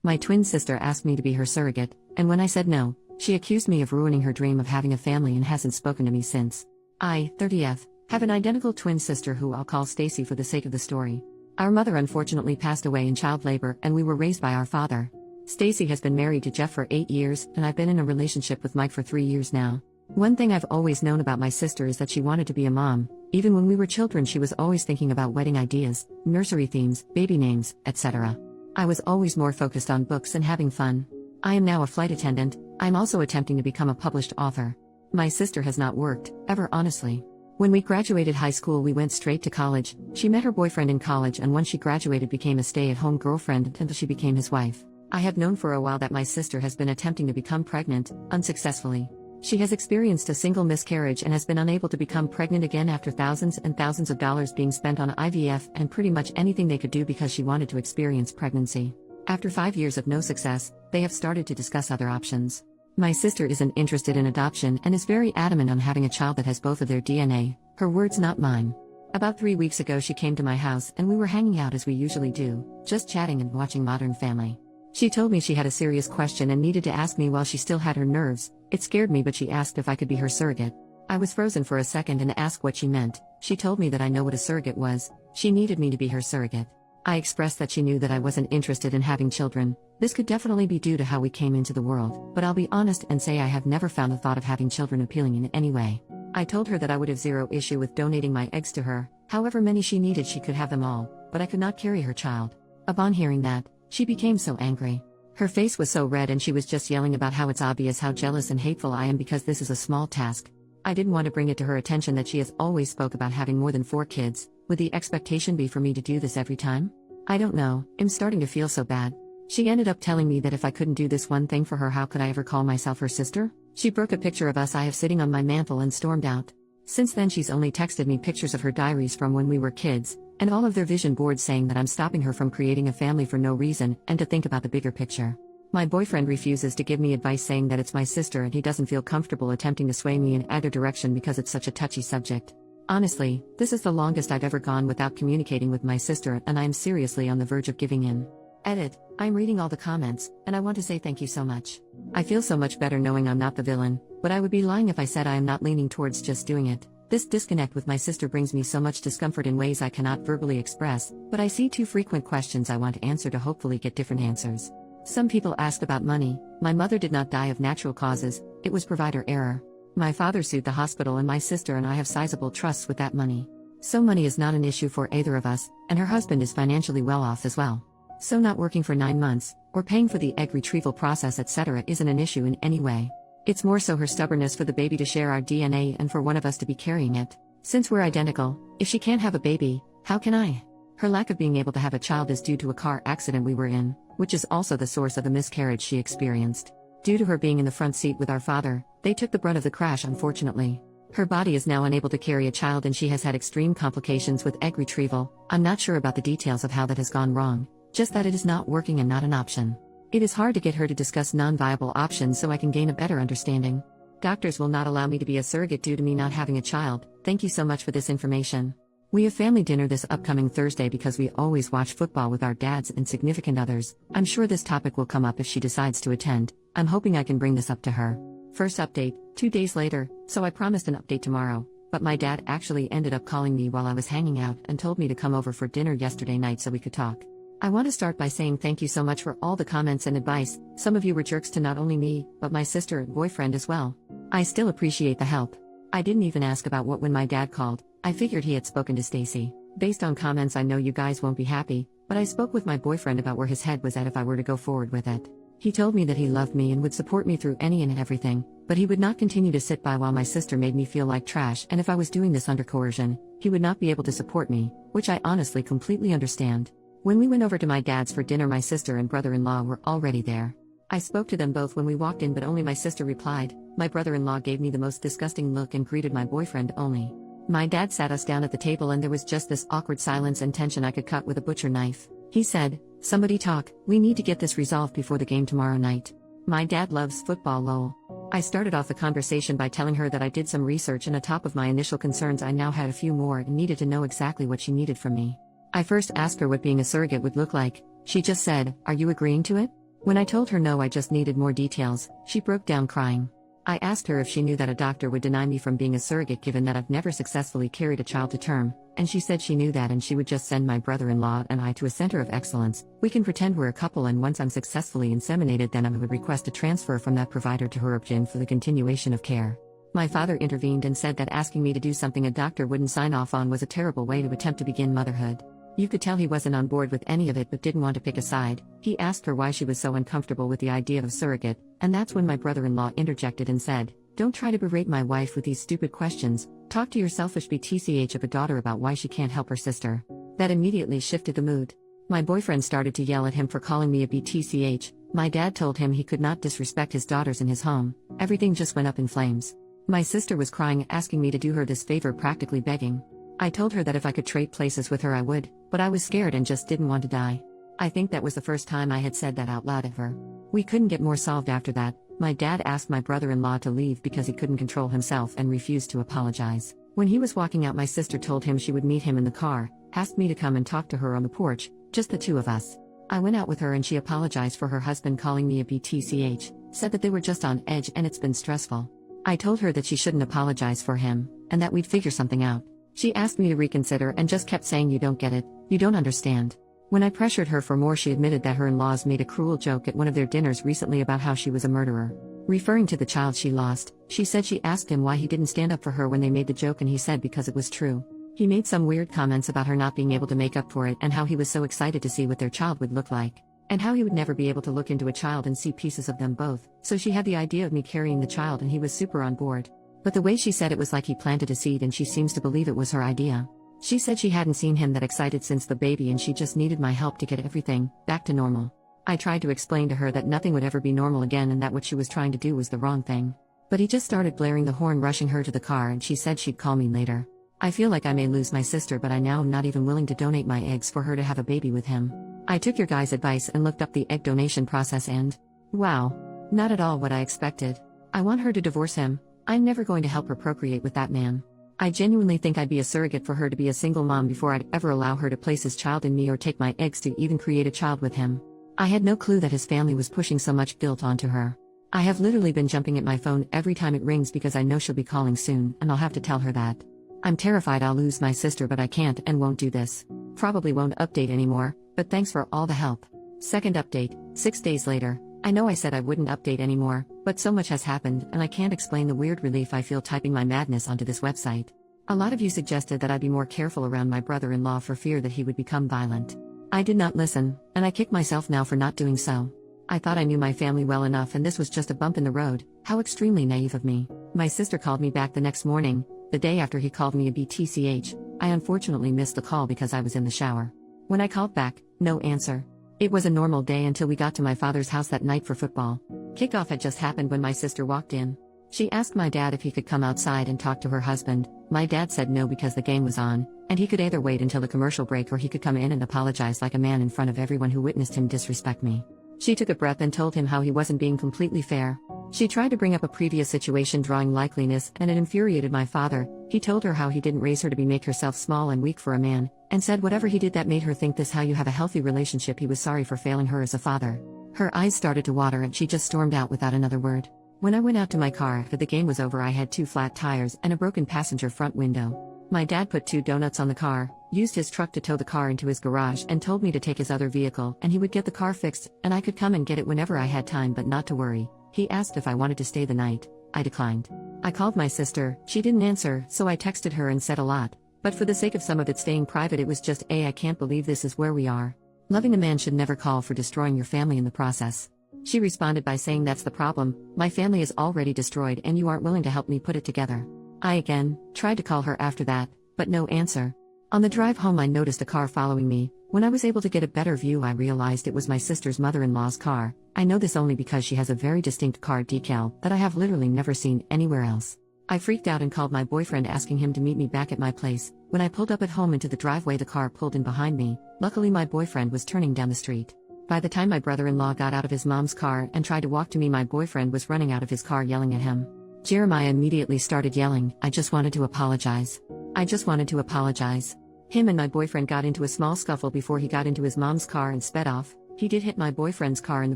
My twin sister asked me to be her surrogate, and when I said no, she accused me of ruining her dream of having a family and hasn't spoken to me since. I, 30th, have an identical twin sister who I'll call Stacy for the sake of the story. Our mother unfortunately passed away in child labor and we were raised by our father. Stacy has been married to Jeff for 8 years and I've been in a relationship with Mike for 3 years now. One thing I've always known about my sister is that she wanted to be a mom. Even when we were children she was always thinking about wedding ideas, nursery themes, baby names, etc. I was always more focused on books and having fun. I am now a flight attendant. I'm also attempting to become a published author. My sister has not worked, ever honestly. When we graduated high school we went straight to college. She met her boyfriend in college and once she graduated became a stay-at-home girlfriend until she became his wife. I have known for a while that my sister has been attempting to become pregnant, unsuccessfully. She has experienced a single miscarriage and has been unable to become pregnant again after thousands and thousands of dollars being spent on IVF and pretty much anything they could do because she wanted to experience pregnancy. After 5 years of no success, they have started to discuss other options. My sister isn't interested in adoption and is very adamant on having a child that has both of their DNA, her words not mine. About 3 weeks ago she came to my house and we were hanging out as we usually do, just chatting and watching Modern Family. She told me she had a serious question and needed to ask me while she still had her nerves. It scared me but she asked if I could be her surrogate. I was frozen for a second and asked what she meant. She told me that I know what a surrogate was. She needed me to be her surrogate. I expressed that she knew that I wasn't interested in having children. This could definitely be due to how we came into the world, but I'll be honest and say I have never found the thought of having children appealing in any way. I told her that I would have zero issue with donating my eggs to her, however many she needed she could have them all, but I could not carry her child. Upon hearing that, she became so angry. Her face was so red and she was just yelling about how it's obvious how jealous and hateful I am because this is a small task. I didn't want to bring it to her attention that she has always spoke about having more than 4 kids. Would the expectation be for me to do this every time? I don't know, I'm starting to feel so bad. She ended up telling me that if I couldn't do this one thing for her how could I ever call myself her sister? She broke a picture of us I have sitting on my mantle and stormed out. Since then she's only texted me pictures of her diaries from when we were kids, and all of their vision boards saying that I'm stopping her from creating a family for no reason and to think about the bigger picture. My boyfriend refuses to give me advice saying that it's my sister and he doesn't feel comfortable attempting to sway me in either direction because it's such a touchy subject. Honestly, this is the longest I've ever gone without communicating with my sister and I am seriously on the verge of giving in. Edit, I'm reading all the comments, and I want to say thank you so much. I feel so much better knowing I'm not the villain, but I would be lying if I said I am not leaning towards just doing it. This disconnect with my sister brings me so much discomfort in ways I cannot verbally express, but I see 2 frequent questions I want to answer to hopefully get different answers. Some people ask about money. My mother did not die of natural causes, it was provider error. My father sued the hospital and my sister and I have sizable trusts with that money. So money is not an issue for either of us, and her husband is financially well off as well. So not working for 9 months, or paying for the egg retrieval process etc. isn't an issue in any way. It's more so her stubbornness for the baby to share our DNA and for one of us to be carrying it. Since we're identical, if she can't have a baby, how can I? Her lack of being able to have a child is due to a car accident we were in, which is also the source of the miscarriage she experienced. Due to her being in the front seat with our father, they took the brunt of the crash unfortunately. Her body is now unable to carry a child and she has had extreme complications with egg retrieval. I'm not sure about the details of how that has gone wrong, just that it is not working and not an option. It is hard to get her to discuss non-viable options so I can gain a better understanding. Doctors will not allow me to be a surrogate due to me not having a child. Thank you so much for this information. We have family dinner this upcoming Thursday because we always watch football with our dads and significant others. I'm sure this topic will come up if she decides to attend. I'm hoping I can bring this up to her. First update, 2 days later, so I promised an update tomorrow, but my dad actually ended up calling me while I was hanging out and told me to come over for dinner yesterday night so we could talk. I want to start by saying thank you so much for all the comments and advice. Some of you were jerks to not only me, but my sister and boyfriend as well. I still appreciate the help. I didn't even ask about what when my dad called. I figured he had spoken to Stacy. Based on comments I know you guys won't be happy, but I spoke with my boyfriend about where his head was at if I were to go forward with it. He told me that he loved me and would support me through any and everything, but he would not continue to sit by while my sister made me feel like trash, and if I was doing this under coercion, he would not be able to support me, which I honestly completely understand. When we went over to my dad's for dinner my sister and brother-in-law were already there. I spoke to them both when we walked in but only my sister replied. My brother-in-law gave me the most disgusting look and greeted my boyfriend only. My dad sat us down at the table and there was just this awkward silence and tension I could cut with a butcher knife. He said, "Somebody talk, we need to get this resolved before the game tomorrow night." My dad loves football lol. I started off the conversation by telling her that I did some research and on top of my initial concerns I now had a few more and needed to know exactly what she needed from me. I first asked her what being a surrogate would look like. She just said, "Are you agreeing to it?" When I told her no, I just needed more details, she broke down crying. I asked her if she knew that a doctor would deny me from being a surrogate given that I've never successfully carried a child to term, and she said she knew that and she would just send my brother-in-law and I to a center of excellence. We can pretend we're a couple, and once I'm successfully inseminated then I would request a transfer from that provider to her option for the continuation of care. My father intervened and said that asking me to do something a doctor wouldn't sign off on was a terrible way to attempt to begin motherhood. You could tell he wasn't on board with any of it but didn't want to pick a side. He asked her why she was so uncomfortable with the idea of a surrogate, and that's when my brother-in-law interjected and said, "Don't try to berate my wife with these stupid questions, talk to your selfish BTCH of a daughter about why she can't help her sister." That immediately shifted the mood. My boyfriend started to yell at him for calling me a BTCH, my dad told him he could not disrespect his daughters in his home, everything just went up in flames. My sister was crying, asking me to do her this favor, practically begging. I told her that if I could trade places with her I would, but I was scared and just didn't want to die. I think that was the first time I had said that out loud ever. We couldn't get more solved after that. My dad asked my brother-in-law to leave because he couldn't control himself and refused to apologize. When he was walking out, my sister told him she would meet him in the car, asked me to come and talk to her on the porch, just the two of us. I went out with her and she apologized for her husband calling me a BTCH, said that they were just on edge and it's been stressful. I told her that she shouldn't apologize for him, and that we'd figure something out. She asked me to reconsider and just kept saying, "You don't get it, you don't understand." When I pressured her for more, she admitted that her in-laws made a cruel joke at one of their dinners recently about how she was a murderer. Referring to the child she lost, she said she asked him why he didn't stand up for her when they made the joke and he said because it was true. He made some weird comments about her not being able to make up for it and how he was so excited to see what their child would look like. And how he would never be able to look into a child and see pieces of them both, so she had the idea of me carrying the child and he was super on board. But the way she said it was like he planted a seed and she seems to believe it was her idea. She said she hadn't seen him that excited since the baby and she just needed my help to get everything back to normal. I tried to explain to her that nothing would ever be normal again and that what she was trying to do was the wrong thing. But he just started blaring the horn, rushing her to the car, and she said she'd call me later. I feel like I may lose my sister, but I now am not even willing to donate my eggs for her to have a baby with him. I took your guys' advice and looked up the egg donation process and, wow, not at all what I expected. I want her to divorce him. I'm never going to help her procreate with that man. I genuinely think I'd be a surrogate for her to be a single mom before I'd ever allow her to place his child in me or take my eggs to even create a child with him. I had no clue that his family was pushing so much guilt onto her. I have literally been jumping at my phone every time it rings because I know she'll be calling soon and I'll have to tell her that. I'm terrified I'll lose my sister, but I can't and won't do this. Probably won't update anymore, but thanks for all the help. Second update, 6 days later. I know I said I wouldn't update anymore, but so much has happened and I can't explain the weird relief I feel typing my madness onto this website. A lot of you suggested that I be more careful around my brother-in-law for fear that he would become violent. I did not listen, and I kick myself now for not doing so. I thought I knew my family well enough and this was just a bump in the road. How extremely naive of me. My sister called me back the next morning, the day after he called me a BTCH. I unfortunately missed the call because I was in the shower. When I called back, no answer. It was a normal day until we got to my father's house that night for football. Kickoff had just happened when my sister walked in. She asked my dad if he could come outside and talk to her husband. My dad said no because the game was on, and he could either wait until the commercial break or he could come in and apologize like a man in front of everyone who witnessed him disrespect me. She took a breath and told him how he wasn't being completely fair. She tried to bring up a previous situation drawing likeliness, and it infuriated my father. He told her how he didn't raise her to make herself small and weak for a man, and said whatever he did that made her think this how you have a healthy relationship, he was sorry for failing her as a father. Her eyes started to water and she just stormed out without another word. When I went out to my car after the game was over, I had 2 flat tires and a broken passenger front window. My dad put 2 donuts on the car, used his truck to tow the car into his garage and told me to take his other vehicle and he would get the car fixed and I could come and get it whenever I had time, but not to worry. He asked if I wanted to stay the night. I declined. I called my sister, she didn't answer, so I texted her and said a lot. But for the sake of some of it staying private, it was just I can't believe this is where we are. Loving a man should never call for destroying your family in the process. She responded by saying that's the problem, my family is already destroyed and you aren't willing to help me put it together. I again tried to call her after that, but no answer. On the drive home I noticed a car following me. When I was able to get a better view I realized it was my sister's mother-in-law's car. I know this only because she has a very distinct car decal that I have literally never seen anywhere else. I freaked out and called my boyfriend asking him to meet me back at my place. When I pulled up at home into the driveway the car pulled in behind me. Luckily my boyfriend was turning down the street. By the time my brother-in-law got out of his mom's car and tried to walk to me, my boyfriend was running out of his car yelling at him. Jeremiah immediately started yelling, I just wanted to apologize. I just wanted to apologize. Him and my boyfriend got into a small scuffle before he got into his mom's car and sped off. He did hit my boyfriend's car in the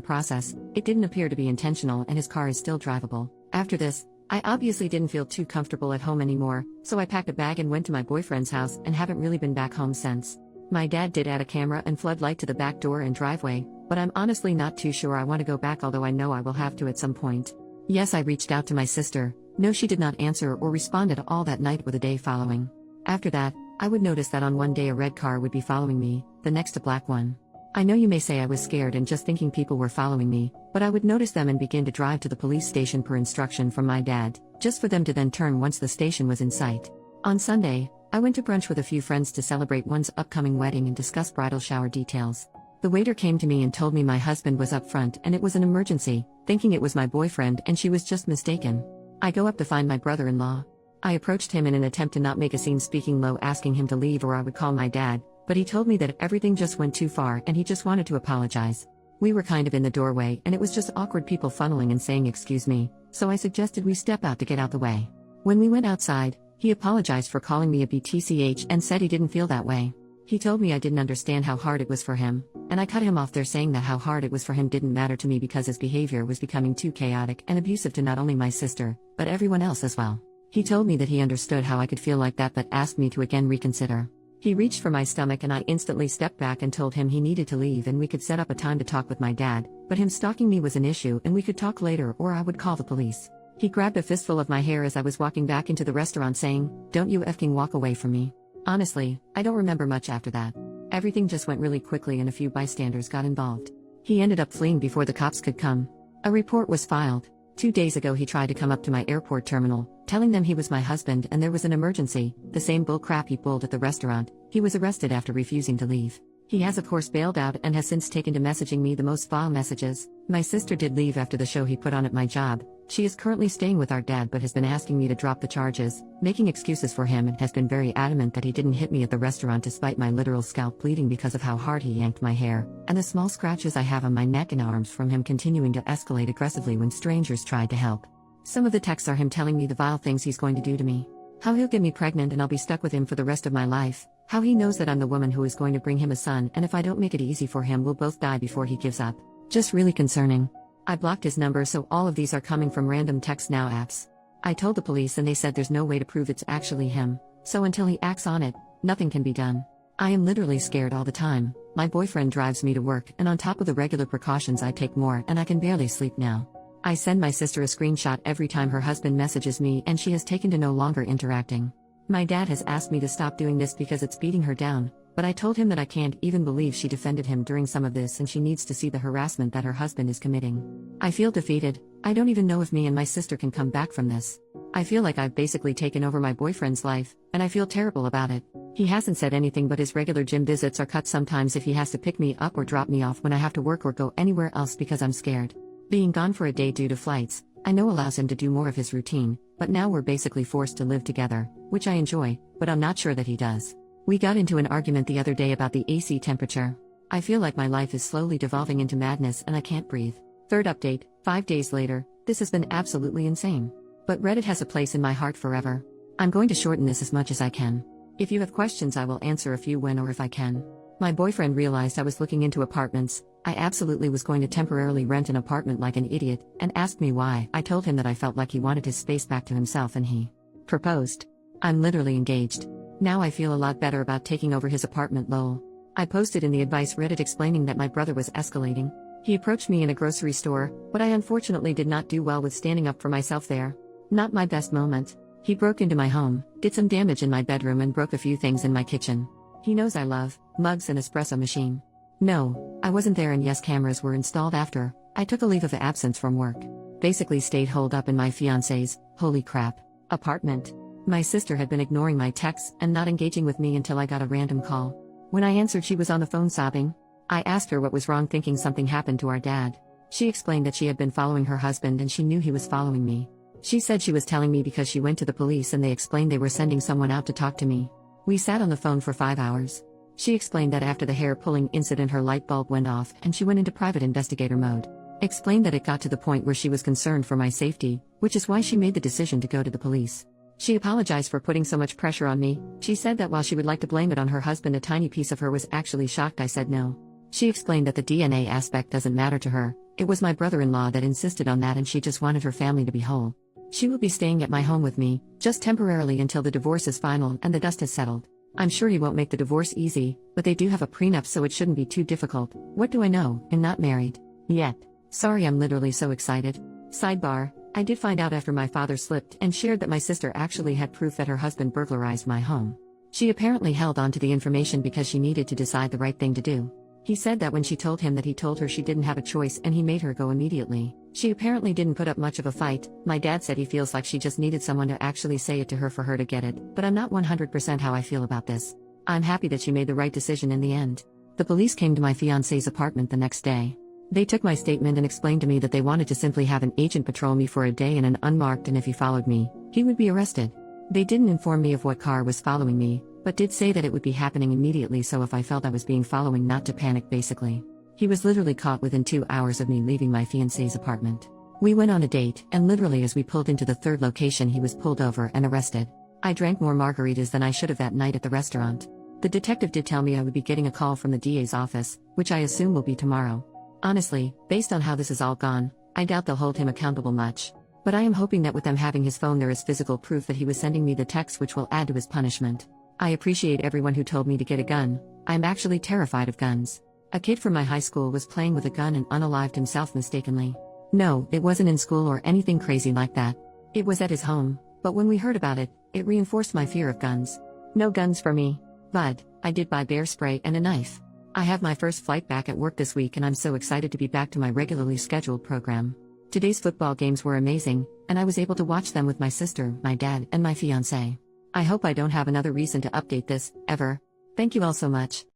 process. It didn't appear to be intentional and his car is still drivable. After this, I obviously didn't feel too comfortable at home anymore, so I packed a bag and went to my boyfriend's house and haven't really been back home since. My dad did add a camera and floodlight to the back door and driveway, but I'm honestly not too sure I want to go back, although I know I will have to at some point. Yes, I reached out to my sister. No, she did not answer or respond at all that night or the day following. After that, I would notice that on one day a red car would be following me, the next a black one. I know you may say I was scared and just thinking people were following me, but I would notice them and begin to drive to the police station per instruction from my dad, just for them to then turn once the station was in sight. On Sunday, I went to brunch with a few friends to celebrate one's upcoming wedding and discuss bridal shower details. The waiter came to me and told me my husband was up front and it was an emergency, thinking it was my boyfriend and she was just mistaken. I go up to find my brother-in-law. I approached him in an attempt to not make a scene, speaking low, asking him to leave or I would call my dad, but he told me that everything just went too far and he just wanted to apologize. We were kind of in the doorway and it was just awkward people funneling and saying excuse me, so I suggested we step out to get out the way. When we went outside, he apologized for calling me a BTCH and said he didn't feel that way. He told me I didn't understand how hard it was for him, and I cut him off there, saying that how hard it was for him didn't matter to me because his behavior was becoming too chaotic and abusive to not only my sister, but everyone else as well. He told me that he understood how I could feel like that but asked me to again reconsider. He reached for my stomach and I instantly stepped back and told him he needed to leave and we could set up a time to talk with my dad, but him stalking me was an issue and we could talk later or I would call the police. He grabbed a fistful of my hair as I was walking back into the restaurant, saying, "Don't you effing walk away from me." Honestly, I don't remember much after that. Everything just went really quickly and a few bystanders got involved. He ended up fleeing before the cops could come. A report was filed. 2 days ago he tried to come up to my airport terminal, telling them he was my husband and there was an emergency, the same bull crap he pulled at the restaurant. He was arrested after refusing to leave. He has of course bailed out and has since taken to messaging me the most vile messages. My sister did leave after the show he put on at my job. She is currently staying with our dad but has been asking me to drop the charges, making excuses for him, and has been very adamant that he didn't hit me at the restaurant despite my literal scalp bleeding because of how hard he yanked my hair, and the small scratches I have on my neck and arms from him continuing to escalate aggressively when strangers tried to help. Some of the texts are him telling me the vile things he's going to do to me. How he'll get me pregnant and I'll be stuck with him for the rest of my life. How he knows that I'm the woman who is going to bring him a son, and if I don't make it easy for him we'll both die before he gives up. Just really concerning. I blocked his number, so all of these are coming from random text now apps. I told the police and they said there's no way to prove it's actually him, so until he acts on it, nothing can be done. I am literally scared all the time. My boyfriend drives me to work and on top of the regular precautions I take more, and I can barely sleep now. I send my sister a screenshot every time her husband messages me and she has taken to no longer interacting. My dad has asked me to stop doing this because it's beating her down, but I told him that I can't even believe she defended him during some of this and she needs to see the harassment that her husband is committing. I feel defeated. I don't even know if me and my sister can come back from this. I feel like I've basically taken over my boyfriend's life, and I feel terrible about it. He hasn't said anything, but his regular gym visits are cut sometimes if he has to pick me up or drop me off when I have to work or go anywhere else because I'm scared. Being gone for a day due to flights, I know allows him to do more of his routine, but now we're basically forced to live together, which I enjoy, but I'm not sure that he does. We got into an argument the other day about the AC temperature. I feel like my life is slowly devolving into madness and I can't breathe. Third update, 5 days later. This has been absolutely insane. But Reddit has a place in my heart forever. I'm going to shorten this as much as I can. If you have questions I will answer a few when or if I can. My boyfriend realized I was looking into apartments. I absolutely was going to temporarily rent an apartment like an idiot, and asked me why. I told him that I felt like he wanted his space back to himself and he proposed. I'm literally engaged. Now I feel a lot better about taking over his apartment, lol. I posted in the advice Reddit explaining that my brother was escalating. He approached me in a grocery store, but I unfortunately did not do well with standing up for myself there. Not my best moment. He broke into my home, did some damage in my bedroom and broke a few things in my kitchen. He knows I love mugs and espresso machine. No, I wasn't there, and yes, cameras were installed after I took a leave of absence from work. Basically stayed holed up in my fiance's, holy crap, apartment. My sister had been ignoring my texts and not engaging with me until I got a random call. When I answered, she was on the phone sobbing. I asked her what was wrong, thinking something happened to our dad. She explained that she had been following her husband and she knew he was following me. She said she was telling me because she went to the police and they explained they were sending someone out to talk to me. We sat on the phone for 5 hours. She explained that after the hair pulling incident her light bulb went off and she went into private investigator mode. Explained that it got to the point where she was concerned for my safety, which is why she made the decision to go to the police. She apologized for putting so much pressure on me. She said that while she would like to blame it on her husband, a tiny piece of her was actually shocked I said no. She explained that the DNA aspect doesn't matter to her, it was my brother-in-law that insisted on that and she just wanted her family to be whole. She will be staying at my home with me, just temporarily until the divorce is final and the dust has settled. I'm sure he won't make the divorce easy, but they do have a prenup so it shouldn't be too difficult. What do I know? I'm not married. Yet. Sorry, I'm literally so excited. Sidebar, I did find out after my father slipped and shared that my sister actually had proof that her husband burglarized my home. She apparently held on to the information because she needed to decide the right thing to do. He said that when she told him that he told her she didn't have a choice and he made her go immediately. She apparently didn't put up much of a fight. My dad said he feels like she just needed someone to actually say it to her for her to get it, but I'm not 100% how I feel about this. I'm happy that she made the right decision in the end. The police came to my fiancé's apartment the next day. They took my statement and explained to me that they wanted to simply have an agent patrol me for a day in an unmarked and if he followed me, he would be arrested. They didn't inform me of what car was following me, but did say that it would be happening immediately so if I felt I was being followed not to panic basically. He was literally caught within 2 hours of me leaving my fiancé's apartment. We went on a date, and literally as we pulled into the third location he was pulled over and arrested. I drank more margaritas than I should have that night at the restaurant. The detective did tell me I would be getting a call from the DA's office, which I assume will be tomorrow. Honestly, based on how this has all gone, I doubt they'll hold him accountable much. But I am hoping that with them having his phone there is physical proof that he was sending me the text which will add to his punishment. I appreciate everyone who told me to get a gun. I'm actually terrified of guns. A kid from my high school was playing with a gun and unalived himself mistakenly. No, it wasn't in school or anything crazy like that. It was at his home, but when we heard about it, it reinforced my fear of guns. No guns for me. But I did buy bear spray and a knife. I have my first flight back at work this week and I'm so excited to be back to my regularly scheduled program. Today's football games were amazing, and I was able to watch them with my sister, my dad, and my fiancé. I hope I don't have another reason to update this, ever. Thank you all so much.